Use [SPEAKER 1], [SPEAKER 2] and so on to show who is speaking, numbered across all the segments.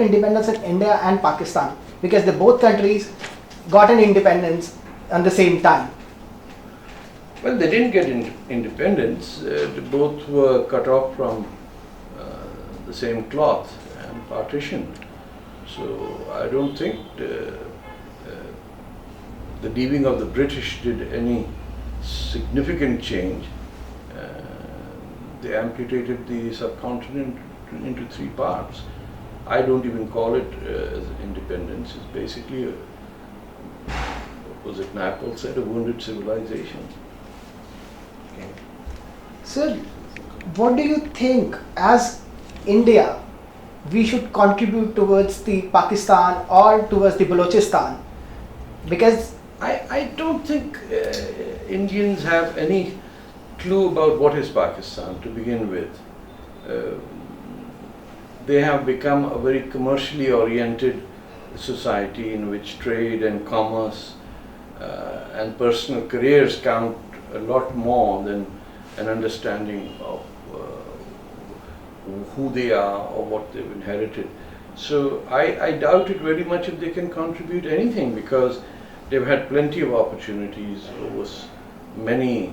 [SPEAKER 1] independence in India and Pakistan, because the both countries got an independence at the same time.
[SPEAKER 2] Well, they didn't get independence. They both were cut off from the same cloth and partitioned. So I don't think the leaving of the British did any significant change. They amputated the subcontinent into three parts. I don't even call it as independence. It's basically, what was it Naples said, a wounded civilization.
[SPEAKER 1] Sir, what do you think as India we should contribute towards the Pakistan or towards the Balochistan? Because
[SPEAKER 2] I don't think Indians have any clue about what is Pakistan to begin with. They have become a very commercially oriented society in which trade and commerce and personal careers count a lot more than an understanding of who they are or what they've inherited. So I doubt it very much if they can contribute anything, because they've had plenty of opportunities over many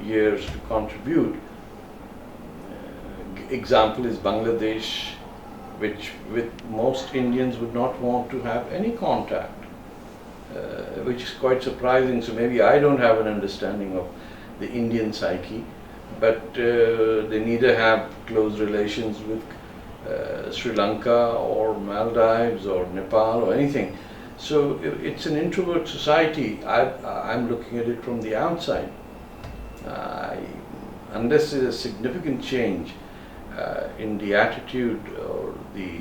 [SPEAKER 2] years to contribute. Example is Bangladesh, which with most Indians would not want to have any contact, which is quite surprising. So maybe I don't have an understanding of the Indian psyche, but they neither have close relations with Sri Lanka or Maldives or Nepal or anything. So it's an introvert society. I'm looking at it from the outside. Unless there's a significant change in the attitude or the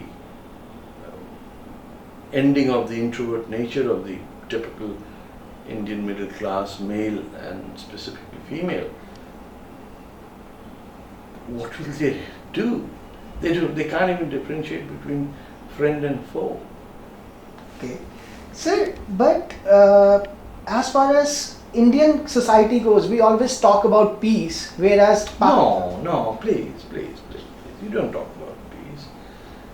[SPEAKER 2] ending of the introvert nature of the typical Indian middle class male and specifically female, what will they do? They can't even differentiate between friend and foe.
[SPEAKER 1] okay, sir, but as far as Indian society goes, we always talk about peace, whereas
[SPEAKER 2] No, please. You don't talk about peace.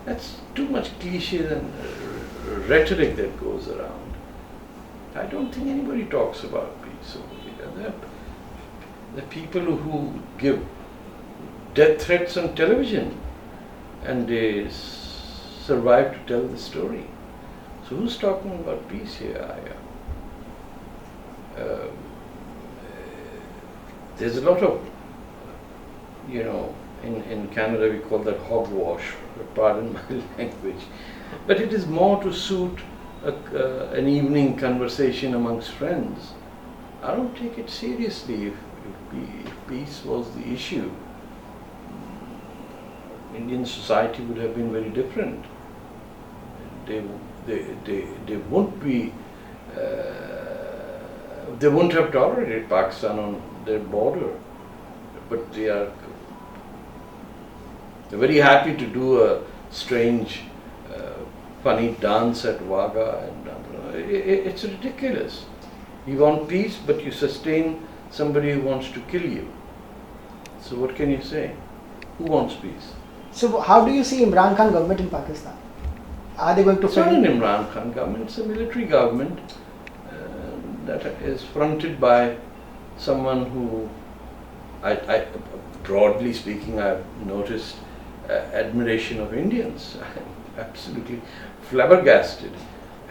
[SPEAKER 2] That's too much cliche and rhetoric that goes around. I don't think anybody talks about peace over here. There are people who give death threats on television and they survive to tell the story. So who's talking about peace here? There's a lot of, in Canada we call that hogwash, pardon my language, but it is more to suit an evening conversation amongst friends. I don't take it seriously if peace was the issue. Indian society would have been very different. They wouldn't have tolerated Pakistan on their border, but they're very happy to do a strange, funny dance at Wagah, and it's ridiculous. You want peace, but you sustain somebody who wants to kill you. So what can you say? Who wants peace?
[SPEAKER 1] So how do you see Imran Khan government in Pakistan? Are they going to?
[SPEAKER 2] It's not an Imran Khan government. It's a military government that is fronted by someone who, I broadly speaking, I've noticed admiration of Indians. I'm absolutely flabbergasted,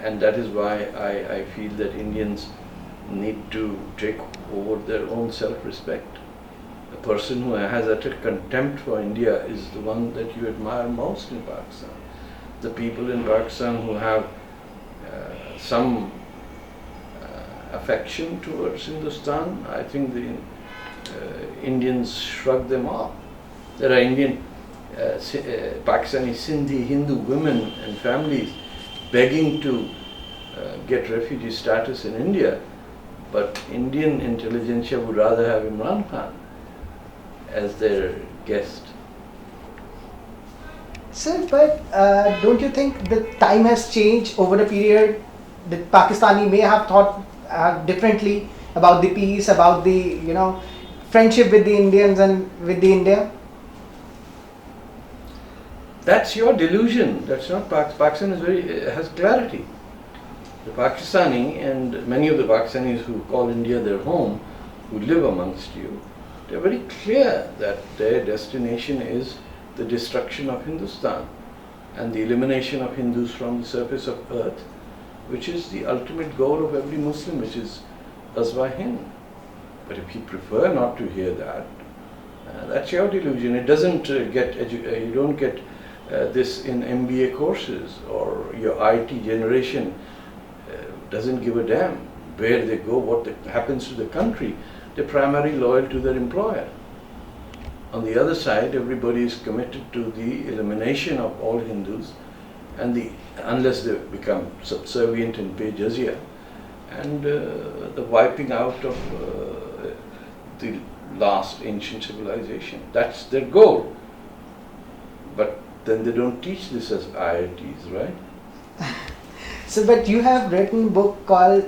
[SPEAKER 2] and that is why I feel that Indians need to take over their own self-respect. The person who has utter contempt for India is the one that you admire most in Pakistan. The people in Pakistan who have some affection towards Hindustan, I think the Indians shrug them off. There are Indian, Pakistani Sindhi Hindu women and families begging to get refugee status in India, but Indian intelligentsia would rather have Imran Khan as their guest.
[SPEAKER 1] Sir, but don't you think the time has changed over the period? That Pakistani may have thought differently about the peace, about the friendship with the Indians and with the India?
[SPEAKER 2] That's your delusion. That's not Pakistan is has clarity. The Pakistani and many of the Pakistanis who call India their home, who live amongst you, they're very clear that their destination is the destruction of Hindustan and the elimination of Hindus from the surface of earth, which is the ultimate goal of every Muslim, which is Ghazwa Hind. But if you prefer not to hear that, that's your delusion. It doesn't you don't get this in MBA courses, or your IT generation doesn't give a damn where they go, what happens to the country. They're primarily loyal to their employer. On the other side, everybody is committed to the elimination of all Hindus, and unless they become subservient and pay jizya, and the wiping out of the last ancient civilization. That's their goal. But then they don't teach this as IITs, right?
[SPEAKER 1] So, but you have written a book called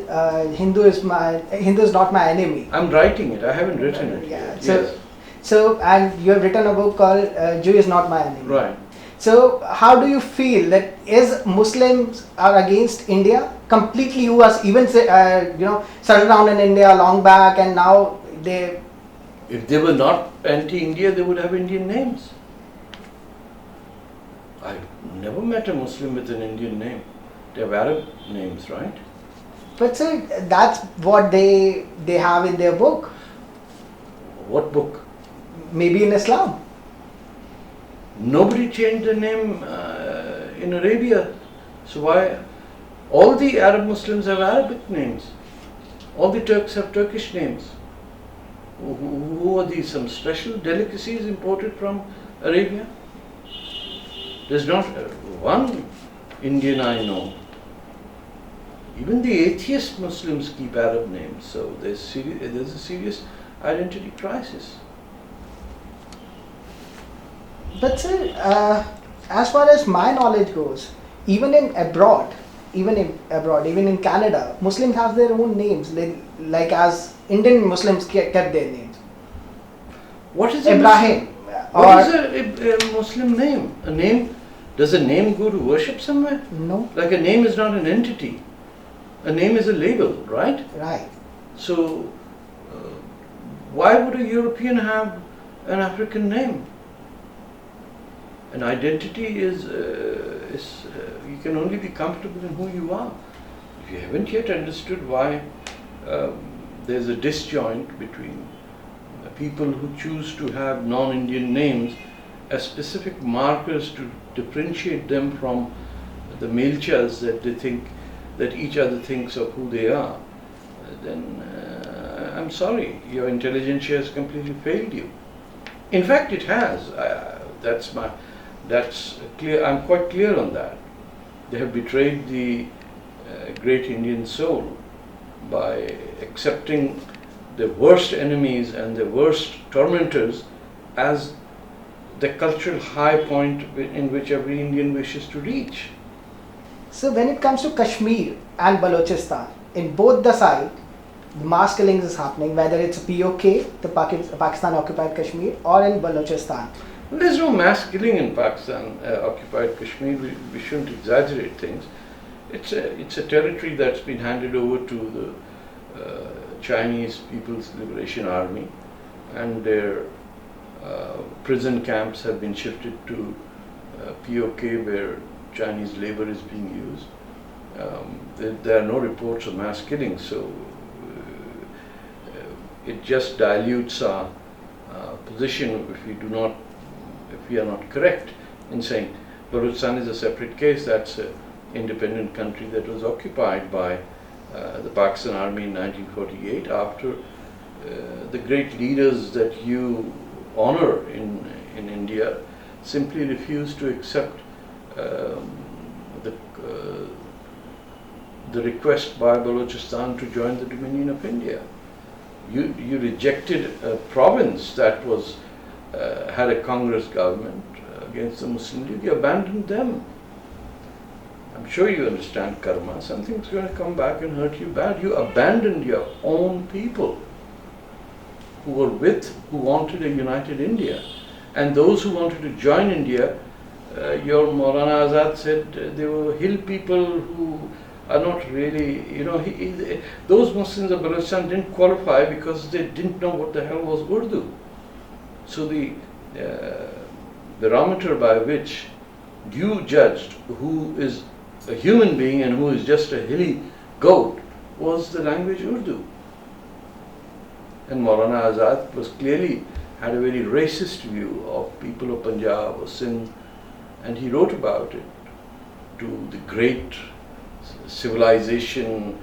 [SPEAKER 1] Hindu is Not My Enemy.
[SPEAKER 2] I'm writing it. I haven't written it
[SPEAKER 1] Yeah.
[SPEAKER 2] yet.
[SPEAKER 1] So,
[SPEAKER 2] Yes.
[SPEAKER 1] so, and you have written a book called Jew is Not My Enemy.
[SPEAKER 2] Right.
[SPEAKER 1] So, how do you feel that is Muslims are against India completely? Who was even settled down in India long back, and now they.
[SPEAKER 2] If they were not anti-India, they would have Indian names. I've never met a Muslim with an Indian name. They have Arab names, right?
[SPEAKER 1] But sir, that's what they have in their book.
[SPEAKER 2] What book?
[SPEAKER 1] Maybe in Islam.
[SPEAKER 2] Nobody changed the name in Arabia. So why? All the Arab Muslims have Arabic names. All the Turks have Turkish names. Who are these? Some special delicacies imported from Arabia? There's not one Indian I know. Even the atheist Muslims keep Arab names. So there's a serious identity crisis.
[SPEAKER 1] But sir, as far as my knowledge goes, even in abroad, even in Canada, Muslims have their own names. Like as Indian Muslims kept their names.
[SPEAKER 2] What is
[SPEAKER 1] Ibrahim?
[SPEAKER 2] What is a Muslim name? A name? Does a name go to worship somewhere?
[SPEAKER 1] No.
[SPEAKER 2] Like a name is not an entity. A name is a label, right?
[SPEAKER 1] Right.
[SPEAKER 2] So, why would a European have an African name? An identity is you can only be comfortable in who you are. If you haven't yet understood why there's a disjoint between people who choose to have non-Indian names as specific markers to differentiate them from the milchas that they think, that each other thinks of who they are, then I'm sorry, your intelligentsia has completely failed you. In fact, it has. That's clear. I'm quite clear on that. They have betrayed the great Indian soul by accepting the worst enemies and the worst tormentors as the cultural high point in which every Indian wishes to reach.
[SPEAKER 1] So when it comes to Kashmir and Balochistan, in both the sides, the mass killings is happening, whether it's POK, the Pakistan occupied Kashmir, or in Balochistan.
[SPEAKER 2] Well, there's no mass killing in Pakistan occupied Kashmir. We shouldn't exaggerate things. It's a territory that's been handed over to the Chinese People's Liberation Army, and their prison camps have been shifted to POK, where Chinese labor is being used. There are no reports of mass killings, so it just dilutes our position if we are not correct in saying Balochistan is a separate case. That's an independent country that was occupied by the Pakistan Army in 1948 after the great leaders that you honor in India simply refused to accept the request by Balochistan to join the Dominion of India. You rejected a province that was had a Congress government against the Muslim League. You abandoned them. I'm sure you understand karma. Something's going to come back and hurt you bad. You abandoned your own people who wanted a united India, and those who wanted to join India your Maulana Azad said they were hill people who are not really, those Muslims of Balochistan didn't qualify because they didn't know what the hell was Urdu. So the barometer by which you judged who is a human being and who is just a hilly goat was the language Urdu. And Maulana Azad was clearly had a very racist view of people of Punjab or Sindh, and he wrote about it to the great civilization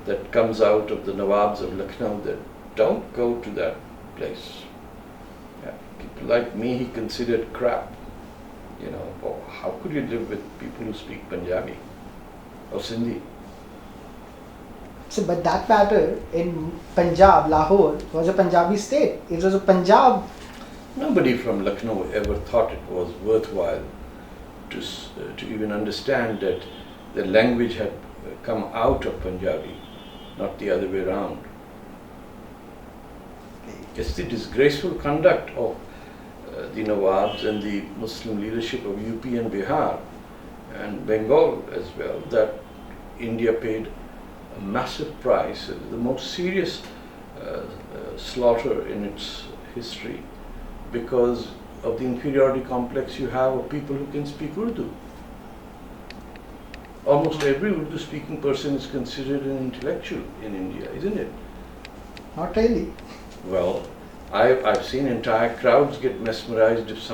[SPEAKER 2] that comes out of the Nawabs of Lucknow that don't go to that place. Yeah. People like me he considered crap. How could you live with people who speak Punjabi or Sindhi?
[SPEAKER 1] So, but that matter in Punjab, Lahore was a Punjabi state. It was a Punjab.
[SPEAKER 2] Nobody from Lucknow ever thought it was worthwhile to even understand that the language had come out of Punjabi, not the other way around. It's the disgraceful conduct of the Nawabs and the Muslim leadership of UP and Bihar and Bengal as well that India paid a massive price, the most serious slaughter in its history, because of the inferiority complex you have of people who can speak Urdu. Almost every Urdu speaking person is considered an intellectual in India, isn't it?
[SPEAKER 1] Not really.
[SPEAKER 2] Well, I've seen entire crowds get mesmerized if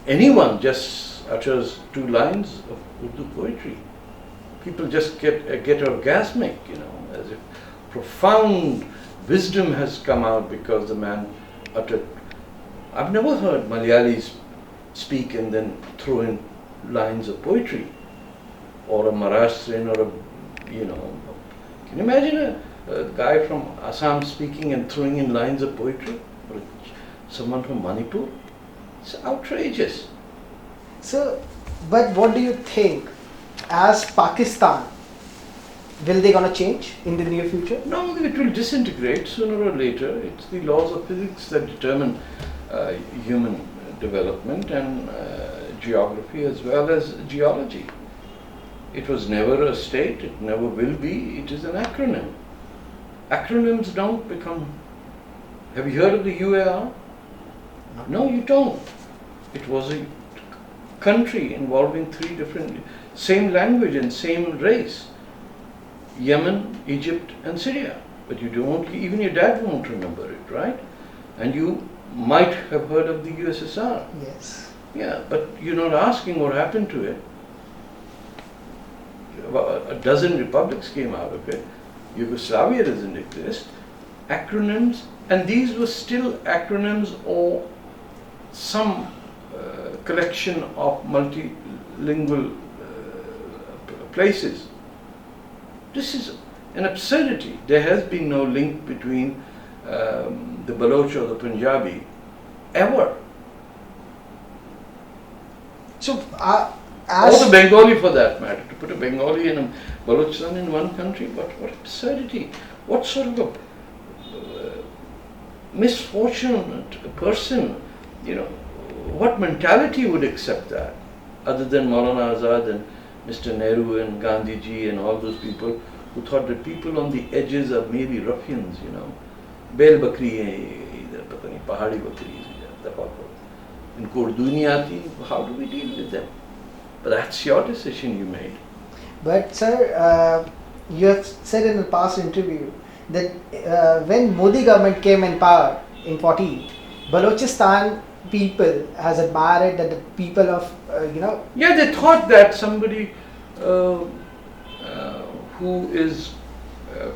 [SPEAKER 2] anyone just utters 2 lines of Urdu poetry. People just get orgasmic, as if profound wisdom has come out because the man uttered. I've never heard Malayalis speak and then throw in lines of poetry, or a Maharashtrian, or can you imagine a guy from Assam speaking and throwing in lines of poetry, or someone from Manipur? It's outrageous.
[SPEAKER 1] So, but what do you think? As Pakistan, will they gonna change in the near future?
[SPEAKER 2] No, it will disintegrate sooner or later. It's the laws of physics that determine human development and geography as well as geology. It was never a state, it never will be, it is an acronym. Acronyms don't become. Have you heard of the UAR? No, you don't. It was a country involving 3 different, same language and same race. Yemen, Egypt and Syria. But you don't, even your dad won't remember it, right? And you might have heard of the USSR.
[SPEAKER 1] Yes.
[SPEAKER 2] Yeah, but you're not asking what happened to it. About a dozen republics came out of it. Yugoslavia doesn't exist. Acronyms, and these were still acronyms or some collection of multilingual places. This is an absurdity. There has been no link between the Baloch or the Punjabi ever.
[SPEAKER 1] So,
[SPEAKER 2] or the Bengali for that matter. To put a Bengali and a Balochistan in one country, what absurdity. What sort of a misfortunate person, what mentality would accept that, other than Maulana Azad and Mr. Nehru and Gandhiji and all those people who thought that people on the edges are maybe ruffians, Bel bakri hai idhar, pata nahi, pahadi bakri hai idhar, inko Urdu nahi aati, how do we deal with them? But that's your decision you made.
[SPEAKER 1] But sir, you have said in the past interview that when Modi government came in power in 14, Balochistan people has admired that the people of,
[SPEAKER 2] Yeah, they thought that somebody who is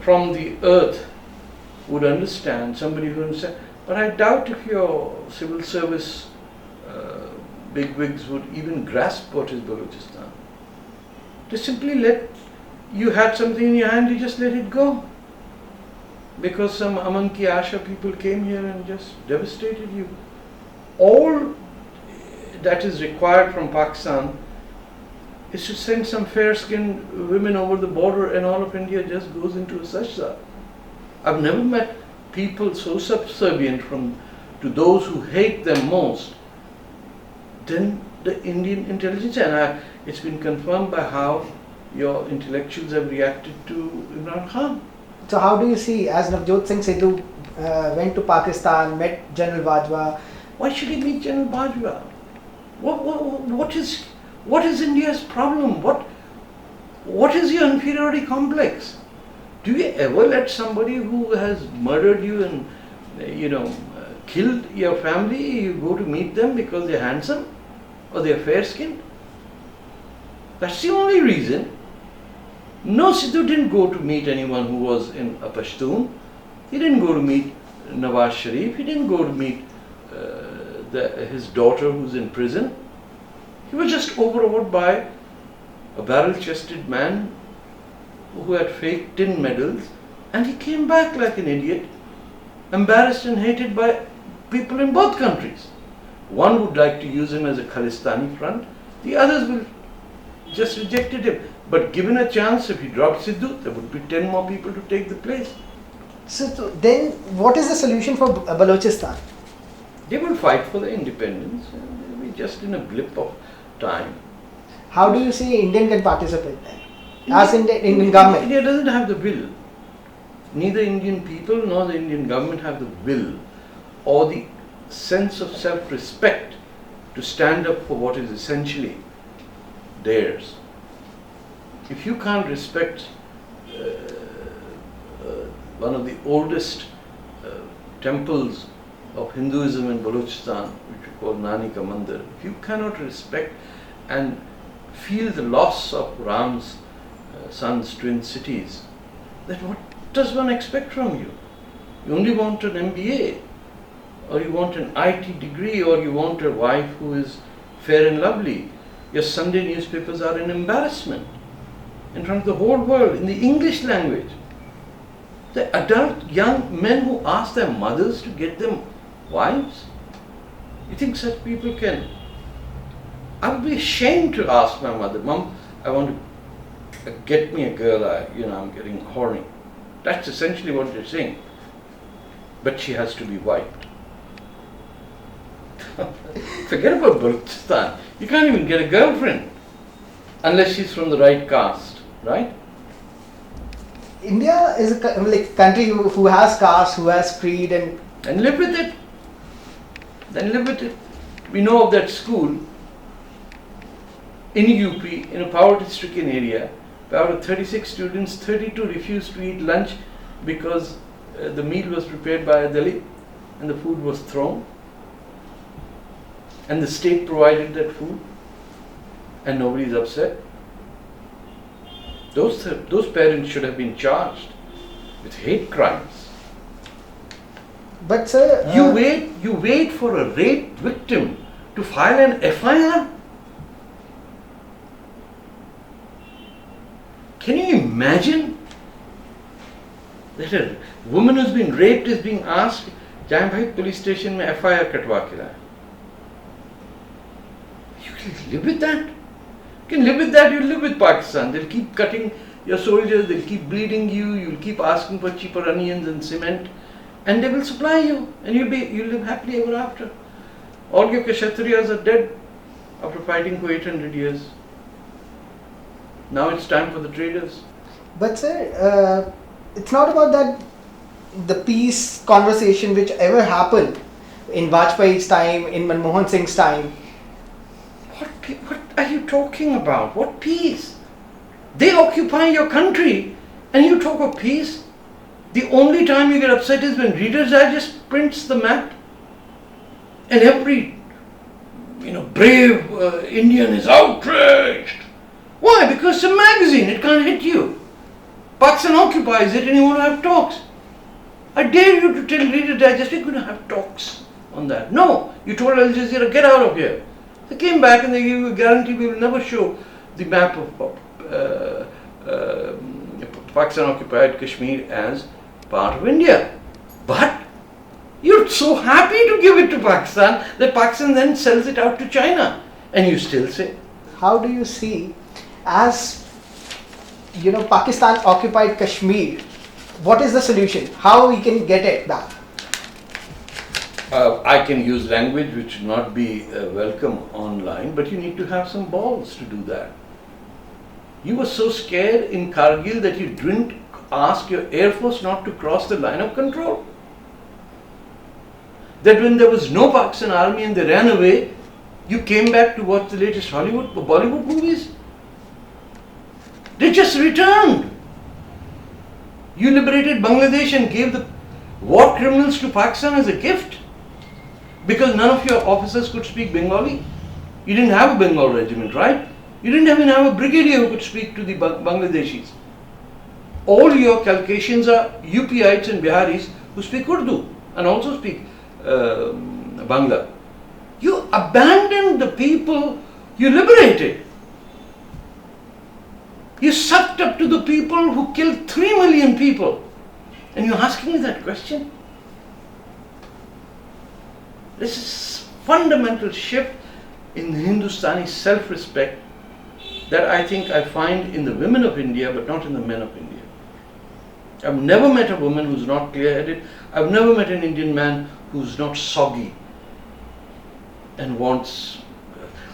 [SPEAKER 2] from the earth would understand, somebody who understands. But I doubt if your civil service bigwigs would even grasp what is Balochistan. They simply you had something in your hand, you just let it go. Because some Aman Ki Asha people came here and just devastated you. All that is required from Pakistan is to send some fair-skinned women over the border and all of India just goes into a sajda. I've never met people so subservient to those who hate them most. Then the Indian intelligence, and it's been confirmed by how your intellectuals have reacted to Imran Khan.
[SPEAKER 1] So how do you see, as Navjot Singh Sidhu went to Pakistan, met General Bajwa?
[SPEAKER 2] Why should he meet General Bajwa? What is India's problem? What is your inferiority complex? Do you ever let somebody who has murdered you and killed your family, you go to meet them because they're handsome or they're fair-skinned? That's the only reason. No, Sidhu didn't go to meet anyone who was in a Pashtun. He didn't go to meet Nawaz Sharif. He didn't go to meet his daughter who's in prison. He was just overawed by a barrel-chested man who had fake tin medals, and he came back like an idiot, embarrassed and hated by people in both countries. One would like to use him as a Khalistani front, the others will just rejected him. But given a chance, if he dropped Sidhu, there would be 10 more people to take the place.
[SPEAKER 1] So then, what is the solution for Balochistan?
[SPEAKER 2] They will fight for their independence, and they'll be just in a blip of time.
[SPEAKER 1] How do you see Indian can participate then? As Indian government?
[SPEAKER 2] India doesn't have the will. Neither Indian people nor the Indian government have the will or the sense of self-respect to stand up for what is essentially theirs. If you can't respect one of the oldest temples of Hinduism in Balochistan, which we call Nani Ka Mandir, if you cannot respect and feel the loss of Ram's son's twin cities, then what does one expect from you? You only want an MBA, or you want an IT degree, or you want a wife who is fair and lovely. Your Sunday newspapers are an embarrassment in front of the whole world in the English language. The adult young men who ask their mothers to get them wives, you think such people can? I would be ashamed to ask my mother, Mom, I want to get me a girl, I'm getting horny. That's essentially what they're saying. But she has to be white. Forget about Balochistan. You can't even get a girlfriend unless she's from the right caste, right?
[SPEAKER 1] India is a country who has caste, who has creed, and
[SPEAKER 2] live with it. Then live with it. We know of that school in UP, in a poverty-stricken area. Out of 36 students, 32 refused to eat lunch because the meal was prepared by a Dalit and the food was thrown. And the state provided that food, and nobody is upset. Those parents should have been charged with hate crimes.
[SPEAKER 1] But sir,
[SPEAKER 2] you wait for a rape victim to file an FIR. Can you imagine that a woman who's been raped is being asked, "Jai bhai, police station mein FIR katwa ke laaye." You can live with that. You can live with that. You live with Pakistan. They'll keep cutting your soldiers. They'll keep bleeding you. You'll keep asking for cheaper onions and cement, and they will supply you, and you'll live happily ever after. All your Kshatriyas are dead after fighting for 800 years. Now it's time for the traders.
[SPEAKER 1] But sir, it's not about that. The peace conversation which ever happened in Vajpayee's time, in Manmohan Singh's time.
[SPEAKER 2] What are you talking about? What peace? They occupy your country and you talk of peace? The only time you get upset is when Reader's Digest prints the map and every brave Indian is outraged. Why? Because it's a magazine, it can't hit you. Pakistan occupies it and you want to have talks. I dare you to tell Reader's Digest we're going to have talks on that. No, you told Al Jazeera, get out of here. They came back and they gave you a guarantee we will never show the map of Pakistan occupied Kashmir as part of India. But you're so happy to give it to Pakistan that Pakistan then sells it out to China. And you still say.
[SPEAKER 1] How do you see, as Pakistan occupied Kashmir, what is the solution? How we can get it back?
[SPEAKER 2] I can use language which would not be welcome online, but you need to have some balls to do that. You were so scared in Kargil that you didn't ask your Air Force not to cross the line of control. That when there was no Pakistan army and they ran away, you came back to watch the latest Hollywood or Bollywood movies. They just returned. You liberated Bangladesh and gave the war criminals to Pakistan as a gift because none of your officers could speak Bengali. You didn't have a Bengal regiment, right? You didn't even have a brigadier who could speak to the Bangladeshis. All your Caucasians are UPites and Biharis who speak Urdu and also speak Bangla. You abandoned the people you liberated. You sucked up to the people who killed 3 million people. And you're asking me that question? This is fundamental shift in the Hindustani self-respect that I think I find in the women of India but not in the men of India. I've never met a woman who's not clear-headed. I've never met an Indian man who's not soggy and wants...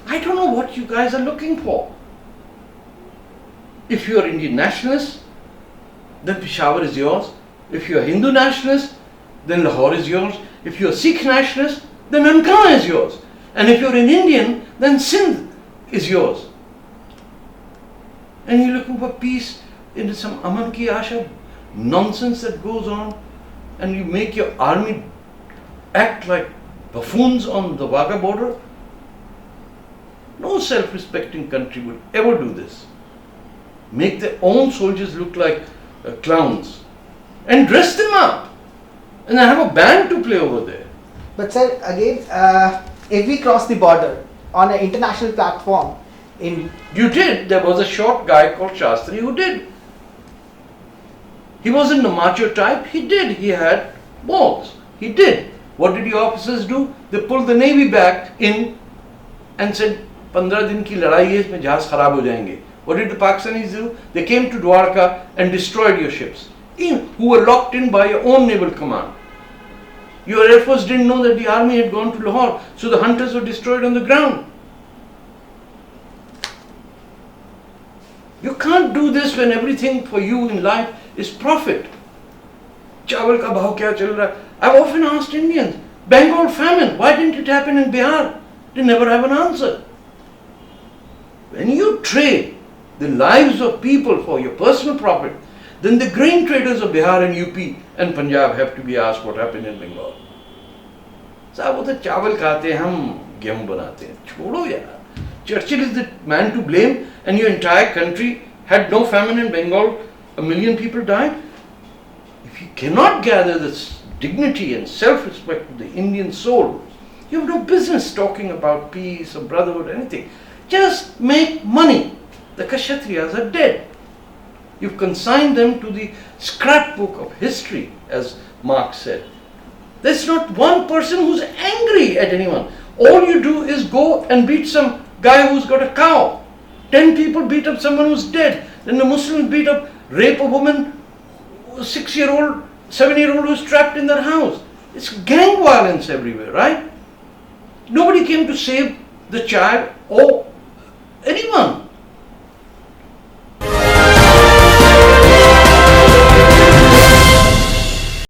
[SPEAKER 2] I don't know what you guys are looking for. If you are Indian nationalist, then Peshawar is yours. If you are Hindu nationalist, then Lahore is yours. If you are Sikh nationalist, then Nankana is yours. And if you're an Indian, then Sindh is yours. And you're looking for peace in some Aman Ki Asha nonsense that goes on, and you make your army act like buffoons on the Wagah border. No self-respecting country would ever do this. Make their own soldiers look like clowns and dress them up and have a band to play over there.
[SPEAKER 1] But sir, again, if we cross the border on an international platform,
[SPEAKER 2] You did. There was a short guy called Shastri who did. He wasn't the macho type. He did. He had balls. He did. What did the officers do? They pulled the navy back in and said, 15 दिन की लड़ाई है, इसमें जहाज खराब हो जाएंगे. What did the Pakistanis do? They came to Dwarka and destroyed your ships, who were locked in by your own naval command. Your Air Force didn't know that the army had gone to Lahore, so the hunters were destroyed on the ground. You can't do this when everything for you in life is profit. Chawal ka bhav kya chal raha hai? I've often asked Indians, Bengal famine, why didn't it happen in Bihar? They never have an answer. When you trade the lives of people for your personal profit, then the grain traders of Bihar and UP and Punjab have to be asked what happened in Bengal. साहब वो तो चावल खाते हैं, हम गेहूं बनाते हैं. छोड़ो यार. Churchill is the man to blame, and your entire country had no famine in Bengal. 1 million people died. If you cannot gather this dignity and self-respect of the Indian soul, you have no business talking about peace or brotherhood or anything. Just make money. The Kshatriyas are dead. You've consigned them to the scrapbook of history, as Marx said. There's not one person who's angry at anyone. All you do is go and beat some guy who's got a cow. 10 people beat up someone who's dead. Then the Muslims beat up, rape a woman, 6-year-old, 7-year-old who's trapped in their house. It's gang violence everywhere, right? Nobody came to save the child or anyone.